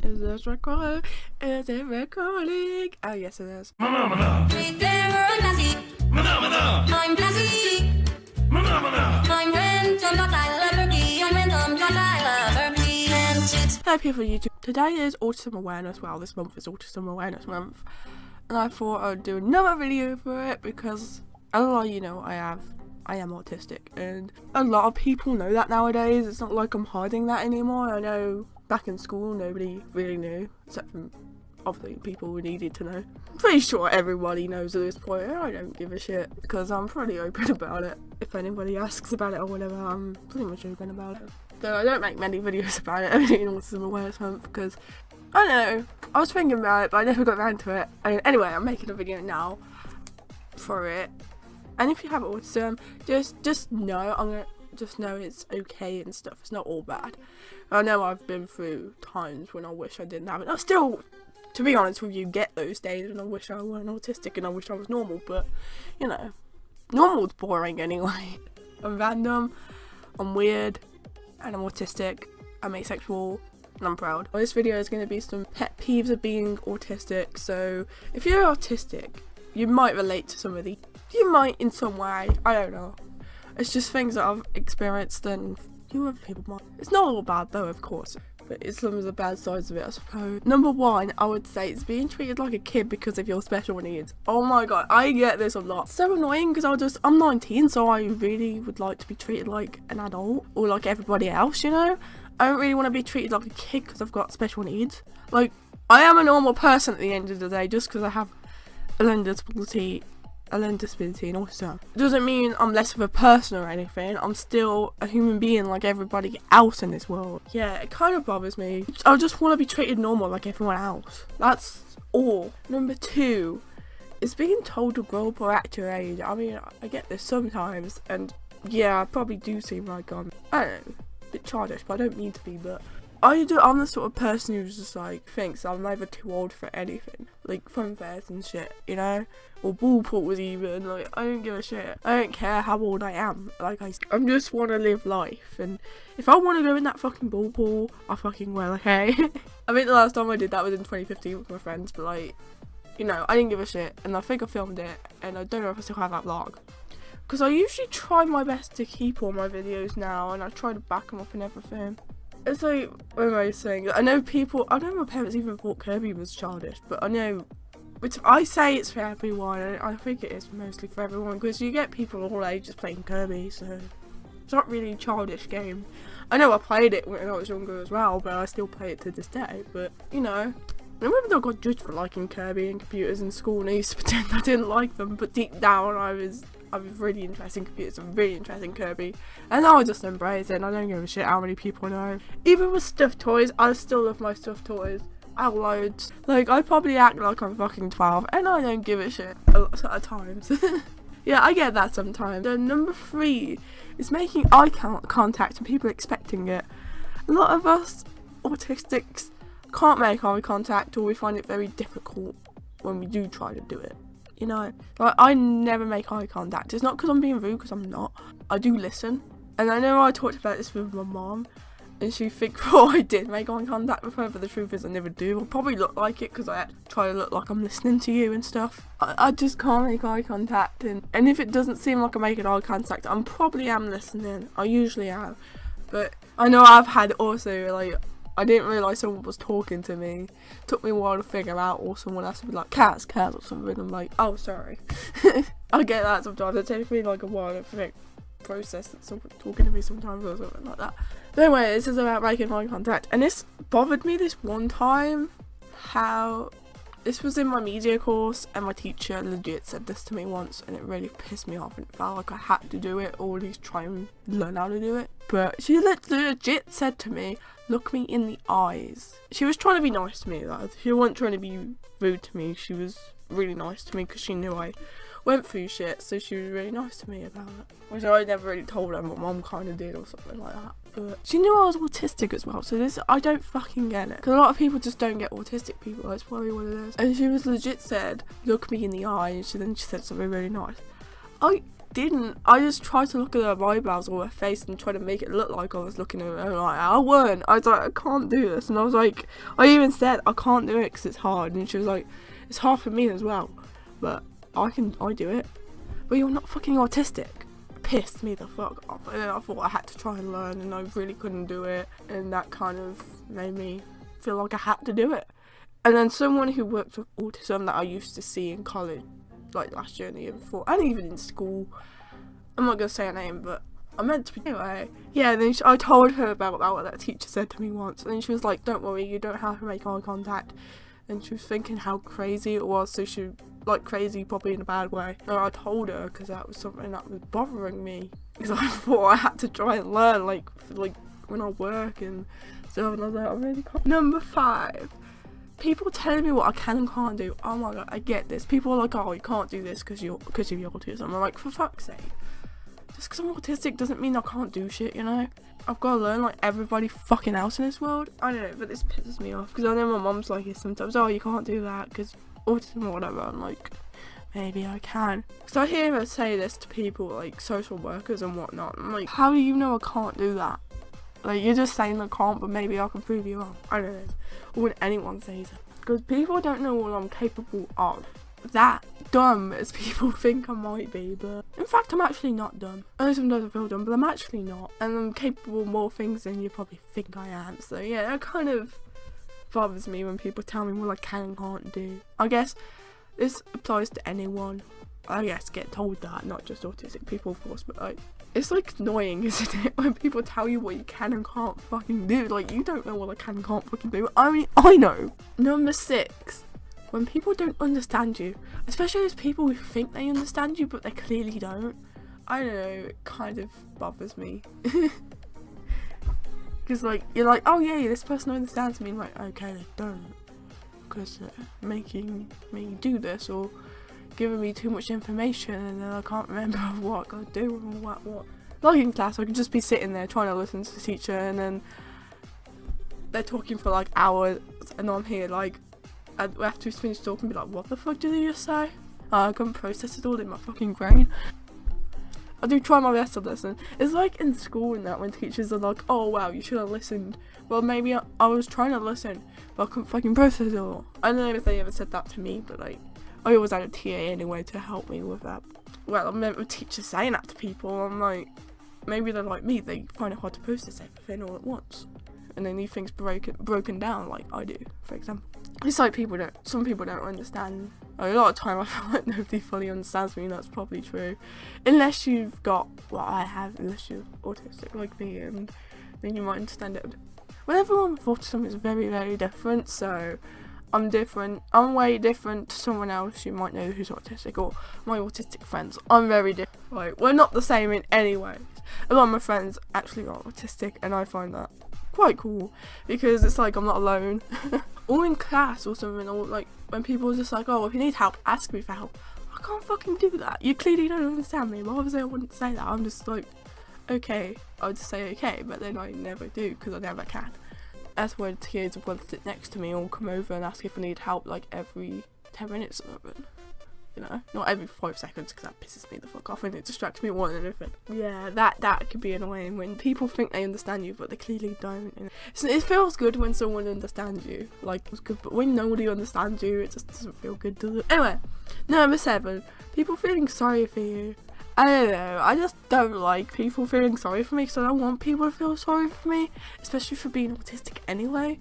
Is this recording? Is it recording? Oh yes it is. I'm Cazzy. I'm random, but I love her. I'm random, but I love her. Hello people on YouTube. Today is Autism Awareness. Well, this month is Autism Awareness Month. And I thought I'd do another video for it because, as a lot of you know, I am autistic. And a lot of people know that nowadays. It's not like I'm hiding that anymore. I know back in school nobody really knew, except from obviously people who needed to know. I'm pretty sure everybody knows at this point, and I don't give a shit because I'm pretty open about it. If anybody asks about it or whatever, I'm pretty much open about it. Though I don't make many videos about it in Autism Awareness Month because, I don't know, I was thinking about it but I never got around to it. And anyway, I'm making a video now for it. And if you have autism, just know, just know it's okay and stuff. It's not all bad. I know I've been through times when I wish I didn't have it. I still, to be honest with you, get those days and I wish I weren't autistic and I wish I was normal. But, you know, normal's boring anyway. I'm random, I'm weird, and I'm autistic, I'm asexual, and I'm proud. Well, this video is going to be some pet peeves of being autistic. So, if you're autistic, you might relate to some of these. You might in some way, I don't know. It's just things that I've experienced and you other people might. It's not all bad though, of course, but it's some of the bad sides of it, I suppose. Number one, I would say, is being treated like a kid because of your special needs. Oh my god, I get this a lot. It's so annoying because I'm 19, so I really would like to be treated like an adult or like everybody else, you know? I don't really want to be treated like a kid because I've got special needs. Like, I am a normal person at the end of the day just because I have a learning disability and autism. It doesn't mean I'm less of a person or anything. I'm still a human being like everybody else in this world. Yeah, it kind of bothers me. I just want to be treated normal like everyone else. That's all. Number two is being told to grow up or act your age. I mean, I get this sometimes, and yeah, I probably do seem like I'm, I don't know, a bit childish, but I don't mean to be, but I'm the sort of person who's just like thinks I'm never too old for anything, like fun fairs and shit, you know, or ball pools even. Like, I don't give a shit. I don't care how old I am. Like, I just want to live life, and if I want to go in that fucking ball pool, I fucking will. Okay. I think the last time I did that was in 2015 with my friends, but like, you know, I didn't give a shit, and I think I filmed it, and I don't know if I still have that vlog. Because I usually try my best to keep all my videos now, and I try to back them up and everything. It's like, what am I saying? I know my parents even thought Kirby was childish, but I know, which I say it's for everyone, and I think it is mostly for everyone, because you get people all ages playing Kirby, so it's not really a childish game. I know I played it when I was younger as well, but I still play it to this day, but, you know, I remember I got judged for liking Kirby and computers in school, and I used to pretend I didn't like them, but deep down I was really interested in computers and really interested in Kirby, and now I just embrace it and I don't give a shit how many people know. Even with stuffed toys, I still love my stuffed toys. I have loads. Like, I probably act like I'm fucking 12 and I don't give a shit a lot of times. Yeah, I get that sometimes. Then number three is making eye contact and people expecting it. A lot of us autistics can't make eye contact, or we find it very difficult when we do try to do it. You know, like, I never make eye contact. It's not because I'm being rude, because I'm not. I do listen. And I know I talked about this with my mom, and she thinks, oh, I did make eye contact with her, but the truth is I never do. I'll probably look like it because I try to look like I'm listening to you and stuff. I just can't make eye contact. And if it doesn't seem like I'm making eye contact, I probably am listening. I usually am. But I know I've had also, like, I didn't realise someone was talking to me. It took me a while to figure out, or someone else would be like, Caz, or something. I'm like, oh, sorry. I get that sometimes. It takes me like a while to process that someone's talking to me sometimes or something like that. But anyway, this is about making eye contact. And this bothered me this one time, how this was in my media course and my teacher legit said this to me once, and it really pissed me off and it felt like I had to do it, or at least try and learn how to do it. But she legit said to me, look me in the eyes. She was trying to be nice to me. Like, she wasn't trying to be rude to me. She was really nice to me because she knew I went through shit, so she was really nice to me about it. Which I never really told her, but mom kind of did or something like that. But she knew I was autistic as well, so this, I don't fucking get it. Because a lot of people just don't get autistic people, that's probably what it is. And she was legit said, look me in the eye, and then she said something really nice. didn't. I just tried to look at her eyebrows or her face and try to make it look like I was looking at her. And I weren't. I was like, I can't do this. And I was like, I even said, I can't do it because it's hard. And she was like, it's hard for me as well. But I do it. But you're not fucking autistic. Pissed me the fuck off. And then I thought I had to try and learn and I really couldn't do it. And that kind of made me feel like I had to do it. And then someone who worked with autism that I used to see in college, like last year and the year before, and even in school, I'm not going to say her name, but I meant to be anyway. Yeah, then I told her about what that teacher said to me once, and then she was like, don't worry, you don't have to make eye contact. And she was thinking how crazy it was, so she, like, crazy probably in a bad way. And I told her, because that was something that was bothering me, because I thought I had to try and learn, like when I work and stuff, and I was like, I really can't. Number 5. People telling me what I can and can't do. Oh my god, I get this. People are like, oh, you can't do this because of your autism. I'm like, for fuck's sake. Just because I'm autistic doesn't mean I can't do shit, you know? I've got to learn like everybody fucking else in this world. I don't know, but this pisses me off because I know my mum's like it sometimes. Oh, you can't do that because autism or whatever. I'm like, maybe I can. Because I hear her say this to people like social workers and whatnot. I'm like, how do you know I can't do that? Like, you're just saying I can't, but maybe I can prove you wrong. I don't know. Or when anyone says it. Because people don't know what I'm capable of. That dumb as people think I might be, but in fact, I'm actually not dumb. I know sometimes I feel dumb, but I'm actually not. And I'm capable of more things than you probably think I am. So yeah, that kind of bothers me when people tell me what I can and can't do. I guess this applies to anyone. I guess get told that, not just autistic people, of course, but like, it's like annoying, isn't it, when people tell you what you can and can't fucking do. Like, you don't know what I can and can't fucking do. I mean, I know. Number 6, when people don't understand you, especially those people who think they understand you but they clearly don't. I don't know, it kind of bothers me. Because like, you're like, oh yeah, this person understands me, and like, okay, they don't, because they're making me do this, or giving me too much information, and then I can't remember what I gotta do and what. Like in class, I could just be sitting there trying to listen to the teacher, and then they're talking for like hours, and I'm here like, after he's finished talking, be like, what the fuck did he just say? I couldn't process it all in my fucking brain. I do try my best to listen. It's like in school and that, when teachers are like, oh wow, you should have listened. Well, maybe I was trying to listen, but I couldn't fucking process it all. I don't know if they ever said that to me, but like, I always had a TA anyway to help me with that. Well, I remember teachers saying that to people. I'm like, maybe they're like me, they find it hard to process everything all at once, and they need things broken down like I do, for example. It's like some people don't understand. A lot of time I feel like nobody fully understands me, and that's probably true. Unless you've got what I have, unless you're autistic like me, and then you might understand it. Well, everyone with autism is very, very different, so I'm different. I'm way different to someone else you might know who's autistic, or my autistic friends. I'm very different. Like, we're not the same in any way. A lot of my friends actually are autistic, and I find that quite cool, because it's like I'm not alone. Or in class or something, or like when people are just like, oh, if you need help, ask me for help. I can't fucking do that. You clearly don't understand me. Well, obviously I wouldn't say that. I'm just like, okay, I would just say okay, but then I never do, because I never can. That's why the kids have got to sit next to me or come over and ask if I need help like every 10 minutes or something. You know, not every 5 seconds, because that pisses me the fuck off and it distracts me more than anything. Yeah, that could be annoying when people think they understand you but they clearly don't. You know? So it feels good when someone understands you, like it's good, but when nobody understands you, it just doesn't feel good, does it? Anyway, number 7, people feeling sorry for you. I don't know, I just don't like people feeling sorry for me, because I don't want people to feel sorry for me, especially for being autistic anyway.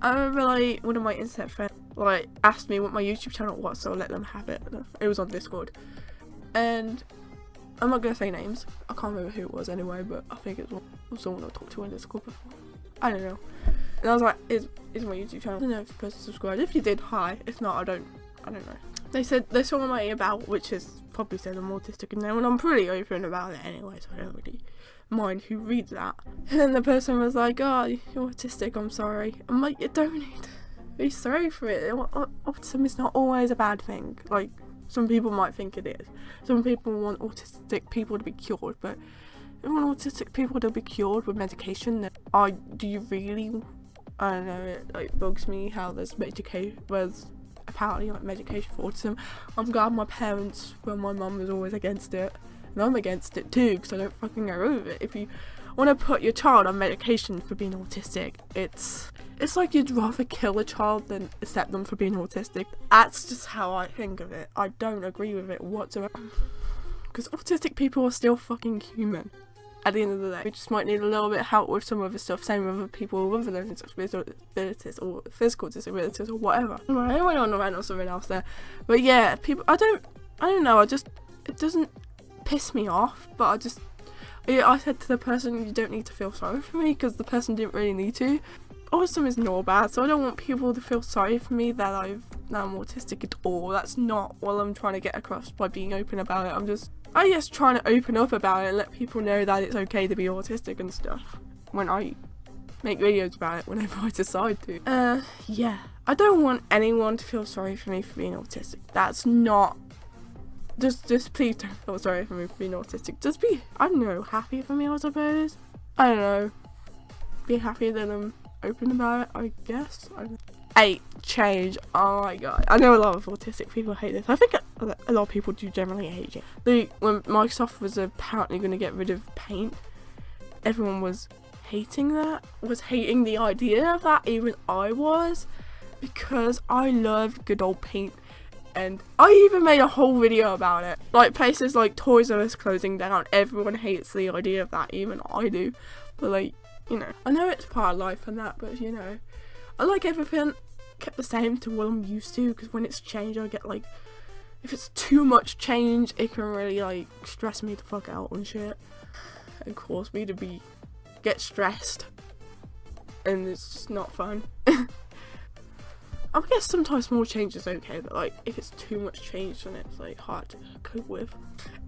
I remember like one of my internet friends like asked me what my YouTube channel was, so I let them have it. It was on Discord, and I'm not gonna say names. I can't remember who it was anyway, but I think it was someone I talked to on Discord before. I don't know. And I was like, is my YouTube channel? I don't know if the person subscribed. If you did, hi. If not, I don't know. They said they saw my about, which is probably said I'm autistic in there, and I'm pretty open about it anyway, so I don't really mind who reads that. And then the person was like, oh, you're autistic, I'm sorry. I'm like, you don't need to be sorry for it. Autism is not always a bad thing. Like, some people might think it is. Some people want autistic people to be cured, but you want autistic people to be cured with medication. Do you really? I don't know, it like bugs me how there's apparently like medication for autism. I'm glad my parents, well, my mum was always against it, and I'm against it too because I don't fucking agree with it. If you want to put your child on medication for being autistic, it's like you'd rather kill a child than accept them for being autistic. That's just how I think of it. I don't agree with it whatsoever. Because autistic people are still fucking human. At the end of the day, we just might need a little bit of help with some other stuff. Same with other people with other learning disabilities or physical disabilities or whatever. Anyway, I went on around or something else there. But yeah, people, I don't know. It doesn't piss me off. But I said to the person, you don't need to feel sorry for me, because the person didn't really need to. Autism is not bad, so I don't want people to feel sorry for me that I'm autistic at all. That's not what I'm trying to get across by being open about it. I'm just trying to open up about it and let people know that it's okay to be autistic and stuff when I make videos about it whenever I decide to. Yeah. I don't want anyone to feel sorry for me for being autistic. That's not... Just please don't feel sorry for me for being autistic. Just be, I don't know, happy for me, I suppose. I don't know. Be happy that I'm open about it, I guess. 8. Change. Oh my god. I know a lot of autistic people hate this. I think a lot of people do generally hate it. When Microsoft was apparently going to get rid of Paint, everyone was hating that. Was hating the idea of that. Even I was. Because I love good old Paint. And I even made a whole video about it. Like places like Toys R Us closing down. Everyone hates the idea of that. Even I do. But like, you know, I know it's part of life and that, but you know, I like everything kept the same to what I'm used to, because when it's changed I get like, if it's too much change it can really like stress me the fuck out and shit and cause me to get stressed, and it's just not fun. I guess sometimes small change is okay, but like if it's too much change then it's like hard to cope with.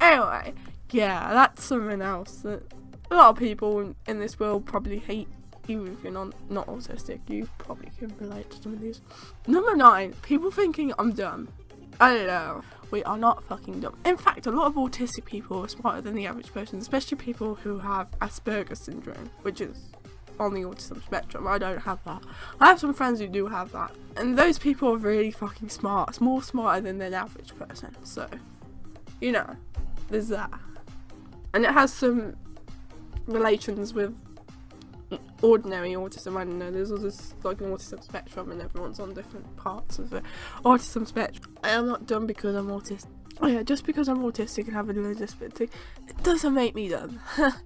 Anyway, yeah, that's something else that a lot of people in this world probably hate. Even if you're not autistic, you probably can relate to some of these. Number 9, people thinking I'm dumb. I don't know. We are not fucking dumb. In fact, a lot of autistic people are smarter than the average person, especially people who have Asperger's syndrome, which is on the autism spectrum. I don't have that. I have some friends who do have that. And those people are really fucking smart. It's more smarter than an average person. So, you know, there's that. And it has some relations with ordinary autism. I don't know, there's all this like an autism spectrum and everyone's on different parts of the autism spectrum. I am not dumb because I'm autistic. Oh yeah, just because I'm autistic and have a learning disability, it doesn't make me dumb.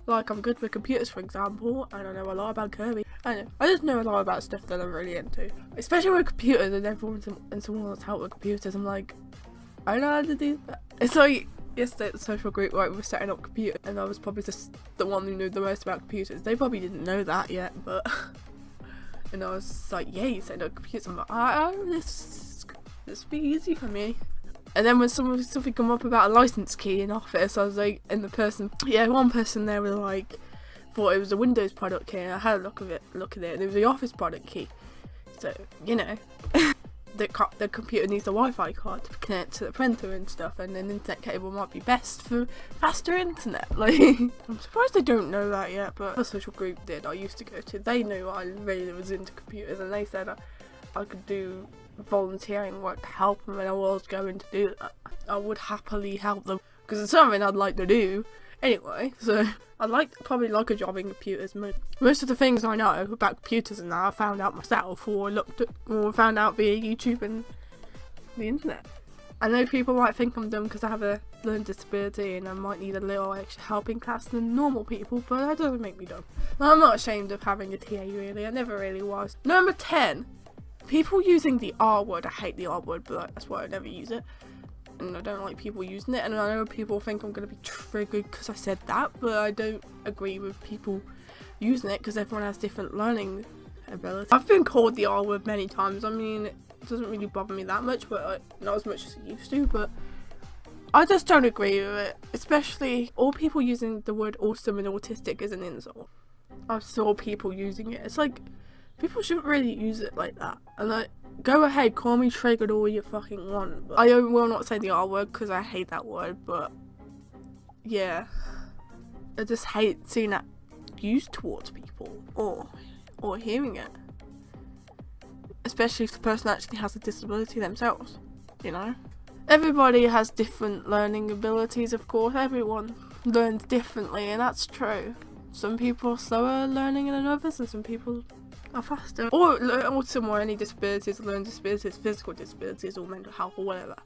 Like I'm good with computers, for example, and I know a lot about Kirby. I just know a lot about stuff that I'm really into. Especially with computers, and someone wants help with computers, I'm like, I know how to do that. It's like yesterday at the social group where we were setting up computers, and I was probably just the one who knew the most about computers. They probably didn't know that yet, but and I was like, yeah, you setting up computers. I'm like, this would be easy for me. And then when something come up about a license key in office, I was like, and one person there was like, thought it was a Windows product key, and I had a look at it, and it was the Office product key. So, you know, the computer needs a Wi-Fi card to connect to the printer and stuff, and an internet cable might be best for faster internet. Like, I'm surprised they don't know that yet, but the social group I used to go to, they knew I really was into computers, and they said I could do volunteering work to help them, and I was going to do that. I would happily help them because it's something I'd like to do anyway. So I'd probably like a job in computers. Most of the things I know about computers and that I found out myself, or found out via YouTube and the internet. I know people might think I'm dumb because I have a learning disability and I might need a little extra help in class than normal people, but that doesn't make me dumb. I'm not ashamed of having a TA really. I never really was. Number 10. People using the R word. I hate the R word, but that's why I never use it. And I don't like people using it. And I know people think I'm going to be triggered because I said that, but I don't agree with people using it because everyone has different learning abilities. I've been called the R word many times. I mean, it doesn't really bother me that much, but not as much as it used to. But I just don't agree with it. Especially all people using the word autism and autistic as an insult. I saw people using it. It's like, people shouldn't really use it like that. And like, go ahead, call me triggered all you fucking want. But I will not say the R word because I hate that word, but yeah. I just hate seeing that used towards people or hearing it. Especially if the person actually has a disability themselves, you know? Everybody has different learning abilities, of course. Everyone learns differently, and that's true. Some people are slower learning than others, and some people are faster. Or autism or any disabilities, learning disabilities, physical disabilities, or mental health, or whatever.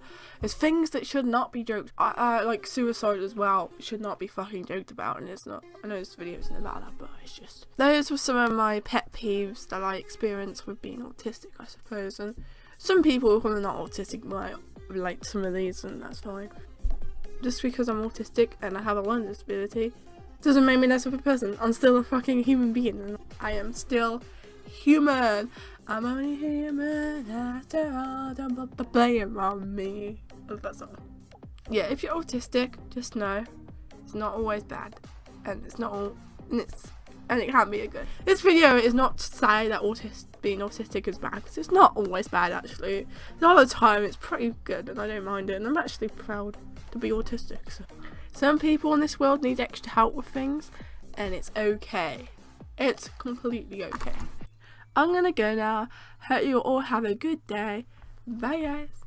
It's things that should not be joked. Like suicide as well should not be fucking joked about, and it's not. I know this video isn't about that, but it's just. Those were some of my pet peeves that I experience with being autistic, I suppose. And some people who are not autistic might relate to some of these, and that's fine. Just because I'm autistic and I have a learning disability doesn't make me less of a person. I'm still a fucking human being, and I am still human. I'm only human after all. Don't blame on me. That's all. Yeah, if you're autistic, just know it's not always bad, and it's not all, and it can be a good. This video is not to say that being autistic is bad, because it's not always bad actually. A lot of the time it's pretty good, and I don't mind it, and I'm actually proud to be autistic. So. Some people in this world need extra help with things, and it's okay. It's completely okay. I'm gonna go now. Hope you all have a good day. Bye guys.